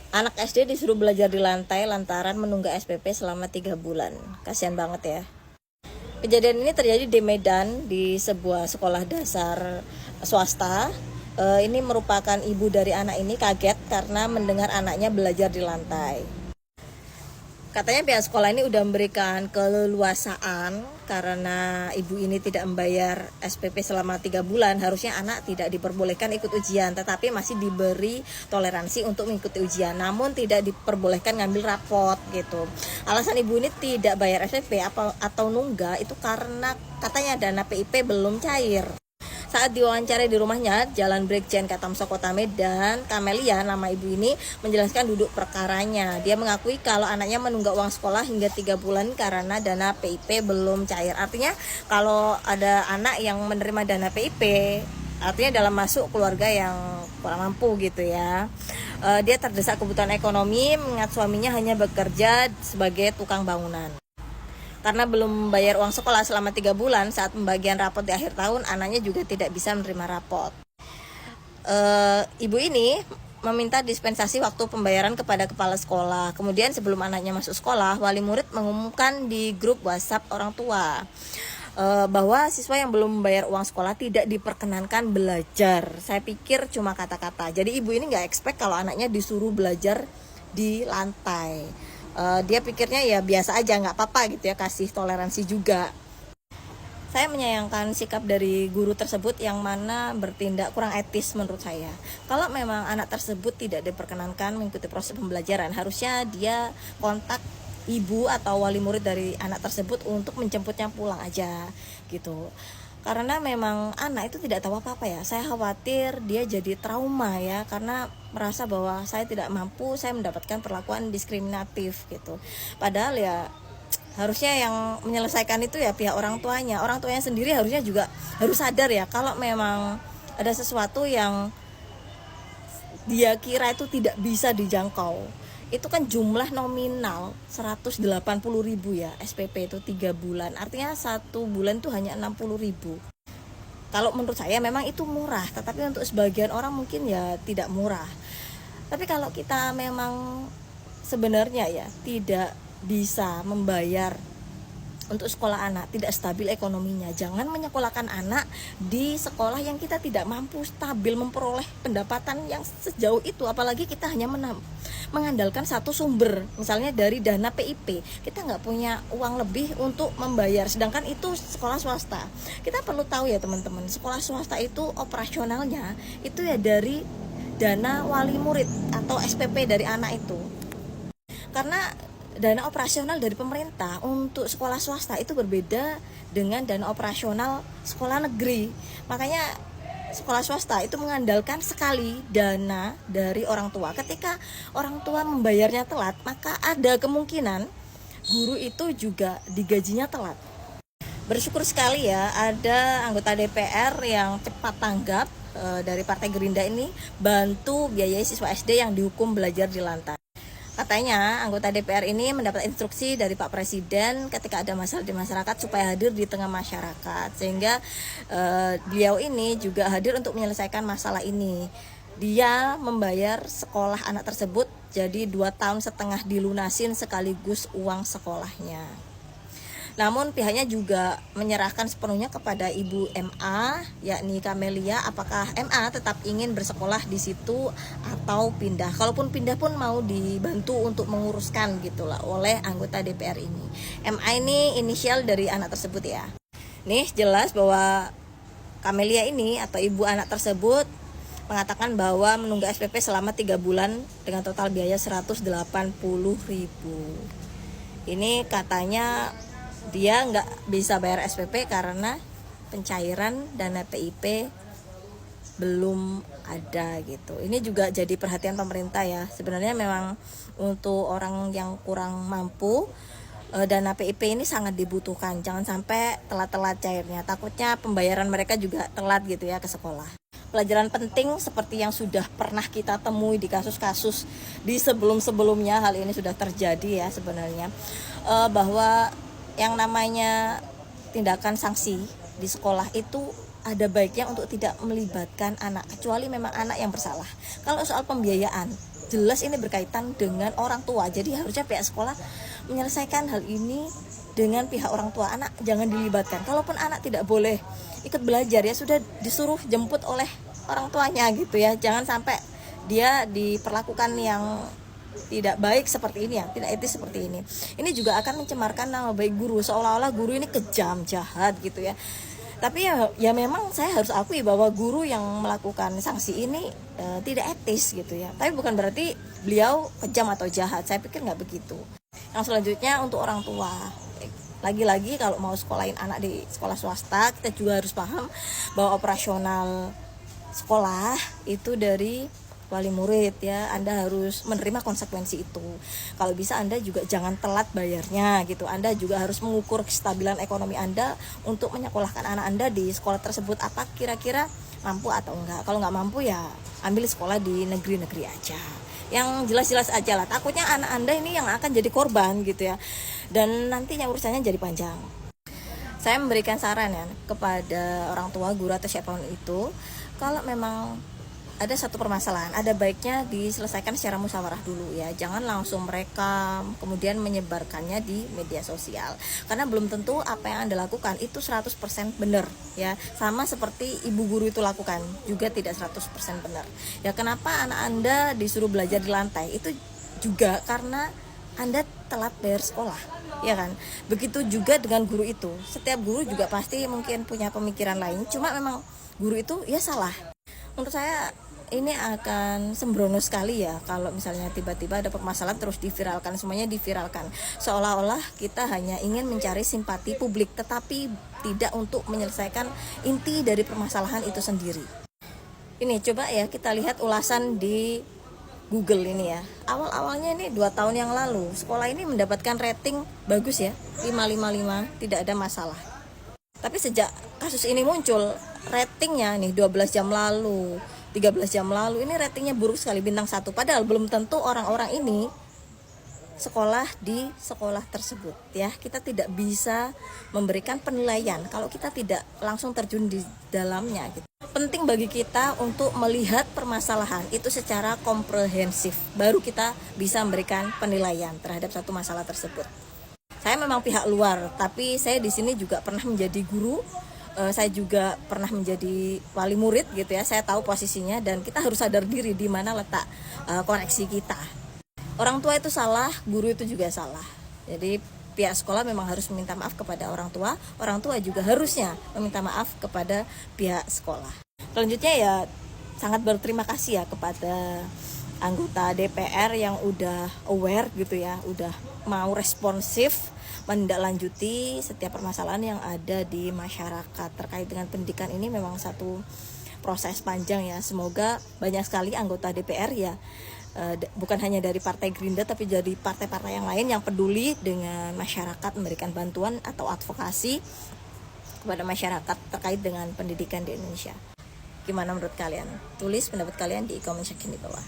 Anak SD disuruh belajar di lantai lantaran menunggak SPP selama 3 bulan. Kasihan banget ya. Kejadian ini terjadi di Medan, di sebuah sekolah dasar swasta. Ini merupakan ibu dari anak ini kaget karena mendengar anaknya belajar di lantai. Katanya pihak sekolah ini udah memberikan keleluasaan karena ibu ini tidak membayar SPP selama 3 bulan. Harusnya anak tidak diperbolehkan ikut ujian, tetapi masih diberi toleransi untuk mengikuti ujian. Namun tidak diperbolehkan ngambil rapot gitu. Alasan ibu ini tidak bayar SPP atau nunggak itu karena katanya dana PIP belum cair. Saat diwawancara di rumahnya, Jalan Brigjen Katamso Kota Medan, Kamelia, nama ibu ini, menjelaskan duduk perkaranya. Dia mengakui kalau anaknya menunggak uang sekolah hingga 3 bulan karena dana PIP belum cair. Artinya kalau ada anak yang menerima dana PIP, artinya dalam masuk keluarga yang kurang mampu gitu ya. Dia terdesak kebutuhan ekonomi, mengingat suaminya hanya bekerja sebagai tukang bangunan. Karena belum membayar uang sekolah selama 3 bulan, saat pembagian rapot di akhir tahun, anaknya juga tidak bisa menerima rapot. Ibu ini meminta dispensasi waktu pembayaran kepada kepala sekolah. Kemudian sebelum anaknya masuk sekolah, wali murid mengumumkan di grup WhatsApp orang tua bahwa siswa yang belum membayar uang sekolah tidak diperkenankan belajar. Saya pikir cuma kata-kata. Jadi ibu ini nggak expect kalau anaknya disuruh belajar di lantai. Dia pikirnya ya biasa aja, nggak apa-apa gitu ya, kasih toleransi juga. Saya menyayangkan sikap dari guru tersebut yang mana bertindak kurang etis menurut saya. Kalau memang anak tersebut tidak diperkenankan mengikuti proses pembelajaran, harusnya dia kontak ibu atau wali murid dari anak tersebut untuk menjemputnya pulang aja gitu. Karena memang anak itu tidak tahu apa-apa ya. Saya khawatir dia jadi trauma ya, karena merasa bahwa saya tidak mampu, saya mendapatkan perlakuan diskriminatif gitu. Padahal ya harusnya yang menyelesaikan itu ya pihak orang tuanya. Orang tuanya sendiri harusnya juga harus sadar ya, kalau memang ada sesuatu yang dia kira itu tidak bisa dijangkau. Itu kan jumlah nominal 180.000 ya, SPP itu 3 bulan. Artinya 1 bulan itu hanya 60.000. Kalau menurut saya memang itu murah, tetapi untuk sebagian orang mungkin ya tidak murah. Tapi kalau kita memang sebenarnya ya tidak bisa membayar untuk sekolah anak, tidak stabil ekonominya, jangan menyekolahkan anak di sekolah yang kita tidak mampu stabil memperoleh pendapatan yang sejauh itu. Apalagi kita hanya mengandalkan satu sumber, misalnya dari dana PIP. Kita nggak punya uang lebih untuk membayar, sedangkan itu sekolah swasta. Kita perlu tahu ya teman-teman, sekolah swasta itu operasionalnya itu ya dari dana wali murid atau SPP dari anak itu. Karena dana operasional dari pemerintah untuk sekolah swasta itu berbeda dengan dana operasional sekolah negeri. Makanya sekolah swasta itu mengandalkan sekali dana dari orang tua. Ketika orang tua membayarnya telat, maka ada kemungkinan guru itu juga digajinya telat. Bersyukur sekali ya ada anggota DPR yang cepat tanggap dari Partai Gerindra ini bantu biayai siswa SD yang dihukum belajar di lantai. Katanya anggota DPR ini mendapat instruksi dari Pak Presiden ketika ada masalah di masyarakat supaya hadir di tengah masyarakat, sehingga beliau ini juga hadir untuk menyelesaikan masalah ini. Dia membayar sekolah anak tersebut, jadi 2,5 tahun dilunasin sekaligus uang sekolahnya. Namun pihaknya juga menyerahkan sepenuhnya kepada Ibu MA, yakni Kamelia, apakah MA tetap ingin bersekolah di situ atau pindah. Kalaupun pindah pun mau dibantu untuk menguruskan gitulah oleh anggota DPR ini. MA ini inisial dari anak tersebut ya. Nih jelas bahwa Kamelia ini atau ibu anak tersebut mengatakan bahwa menunggak SPP selama 3 bulan dengan total biaya 180.000. Ini katanya dia nggak bisa bayar SPP karena pencairan dana PIP belum ada gitu. Ini juga jadi perhatian pemerintah ya. Sebenarnya memang untuk orang yang kurang mampu, dana PIP ini sangat dibutuhkan. Jangan sampai telat-telat cairnya. Takutnya pembayaran mereka juga telat gitu ya ke sekolah. Pelajaran penting seperti yang sudah pernah kita temui di kasus-kasus di sebelum-sebelumnya, hal ini sudah terjadi ya sebenarnya, bahwa yang namanya tindakan sanksi di sekolah itu ada baiknya untuk tidak melibatkan anak, kecuali memang anak yang bersalah. Kalau soal pembiayaan, jelas ini berkaitan dengan orang tua. Jadi harusnya pihak sekolah menyelesaikan hal ini dengan pihak orang tua. Anak jangan dilibatkan. Kalaupun anak tidak boleh ikut belajar, ya sudah disuruh jemput oleh orang tuanya gitu ya. Jangan sampai dia diperlakukan yang tidak baik seperti ini, ya tidak etis seperti ini. Ini juga akan mencemarkan nama baik guru, seolah-olah guru ini kejam, jahat gitu ya. Tapi ya memang saya harus akui bahwa guru yang melakukan sanksi ini tidak etis gitu ya. Tapi bukan berarti beliau kejam atau jahat. Saya pikir nggak begitu. Yang selanjutnya untuk orang tua. Lagi-lagi kalau mau sekolahin anak di sekolah swasta, kita juga harus paham bahwa operasional sekolah itu dari wali murid ya. Anda harus menerima konsekuensi itu. Kalau bisa Anda juga jangan telat bayarnya gitu. Anda juga harus mengukur kestabilan ekonomi Anda untuk menyekolahkan anak Anda di sekolah tersebut, apa kira-kira mampu atau enggak. Kalau nggak mampu ya ambil sekolah di negeri-negeri aja, yang jelas-jelas aja lah. Takutnya anak Anda ini yang akan jadi korban gitu ya, dan nantinya urusannya jadi panjang. Saya memberikan saran ya kepada orang tua, guru atau siapapun itu, kalau memang ada satu permasalahan, ada baiknya diselesaikan secara musyawarah dulu ya. Jangan langsung merekam kemudian menyebarkannya di media sosial, karena belum tentu apa yang Anda lakukan itu 100% benar ya. Sama seperti ibu guru itu lakukan juga tidak 100% benar ya. Kenapa anak Anda disuruh belajar di lantai? Itu juga karena Anda telat bayar sekolah, ya kan? Begitu juga dengan guru itu. Setiap guru juga pasti mungkin punya pemikiran lain, cuma memang guru itu ya salah. Menurut saya ini akan sembrono sekali ya kalau misalnya tiba-tiba ada permasalahan terus diviralkan, semuanya diviralkan, seolah-olah kita hanya ingin mencari simpati publik, tetapi tidak untuk menyelesaikan inti dari permasalahan itu sendiri. Ini coba ya kita lihat ulasan di Google ini ya. Awal-awalnya ini 2 tahun yang lalu sekolah ini mendapatkan rating bagus ya, 5,55, tidak ada masalah. Tapi sejak kasus ini muncul, ratingnya nih 12 jam lalu, 13 jam lalu, ini ratingnya buruk sekali, bintang 1. Padahal belum tentu orang-orang ini sekolah di sekolah tersebut ya. Kita tidak bisa memberikan penilaian kalau kita tidak langsung terjun di dalamnya gitu. Penting bagi kita untuk melihat permasalahan itu secara komprehensif, baru kita bisa memberikan penilaian terhadap satu masalah tersebut. Saya memang pihak luar, tapi saya di sini juga pernah menjadi guru. Saya juga pernah menjadi wali murid gitu ya. Saya tahu posisinya dan kita harus sadar diri di mana letak koreksi kita. Orang tua itu salah, guru itu juga salah. Jadi pihak sekolah memang harus meminta maaf kepada orang tua juga harusnya meminta maaf kepada pihak sekolah. Selanjutnya ya sangat berterima kasih ya kepada anggota DPR yang udah aware gitu ya, udah mau responsif menindaklanjuti setiap permasalahan yang ada di masyarakat terkait dengan pendidikan. Ini memang satu proses panjang ya. Semoga banyak sekali anggota DPR ya, bukan hanya dari Partai Gerindra tapi dari partai-partai yang lain yang peduli dengan masyarakat, memberikan bantuan atau advokasi kepada masyarakat terkait dengan pendidikan di Indonesia. Gimana menurut kalian? Tulis pendapat kalian di komen section di bawah.